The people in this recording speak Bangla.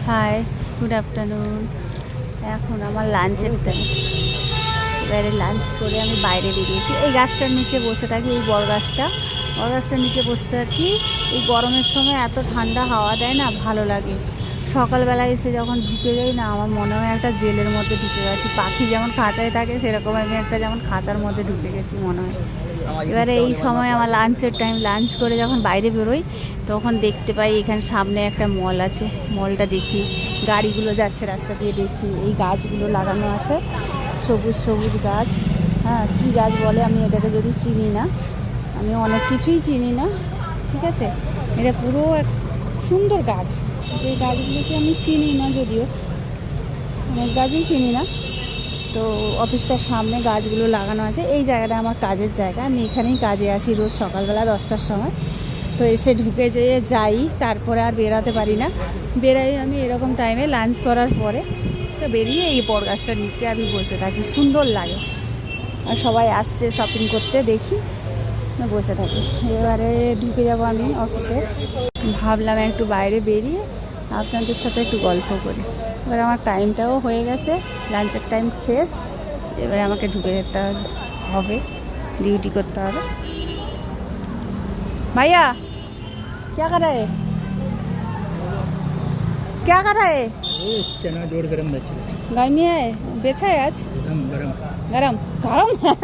High, good afternoon. এখন আমার লাঞ্চের টাইম। এবারে লাঞ্চ করে আমি বাইরে বেরিয়েছি। এই গাছটার নিচে বসে থাকি, এই বড় গাছটার নিচে বসে থাকি। এই গরমের সময় এত ঠান্ডা হাওয়া দেয় না, ভালো লাগে। সকালবেলা এসে যখন ঢুকে যাই না, আমার মনে হয় একটা জেলের মধ্যে ঢুকে গেছি। পাখি যেমন খাঁচায় থাকে, সেরকম আমি একটা যেমন খাঁচার মধ্যে ঢুকে গেছি মনে হয়। এবারে এই সময় আমার লাঞ্চের টাইম। লাঞ্চ করে যখন বাইরে বেরোই তখন দেখতে পাই এখানে সামনে একটা মল আছে। মলটা দেখি, গাড়িগুলো যাচ্ছে রাস্তা দিয়ে দেখি। এই গাছগুলো লাগানো আছে, সবুজ সবুজ গাছ। হ্যাঁ, কী গাছ বলে আমি এটাকে যদি চিনি না, আমি অনেক কিছুই চিনি না, ঠিক আছে। এটা পুরো এক সুন্দর গাছ। যে গাছগুলোকে আমি চিনি না, যদিও অনেক গাছই চিনি না। তো অফিসটার সামনে গাছগুলো লাগানো আছে। এই জায়গাটা আমার কাজের জায়গা, আমি এখানেই কাজে আসি রোজ সকালবেলা 10টার সময়। তো এসে ঢুকে যেয়ে যাই, তারপরে আর বেরাতে পারি না। বেরাই আমি এরকম টাইমে লাঞ্চ করার পরে। তো বেরিয়ে এই বড় গাছটার নিচে আমি বসে থাকি, সুন্দর লাগে। আর সবাই আসছে শপিং করতে, দেখি বসে থাকি। এবারে ঢুকে যাব আমি অফিসে। ভাবলাম একটু বাইরে বেরিয়ে আপনাদের সাথে একটু গল্প করি। এবার আমার টাইমটাও হয়ে গেছে, লাঞ্চের টাইম শেষ। এবারে আমাকে ঢুকে যেতে হবে, ডিউটি করতে হবে। ভাইয়া क्या कर रहे हैं? क्या कर रहे हैं? चना जोड़ गरम बच्चे गर्मी है, बेचा है आज? गरम गरम गरम गरम है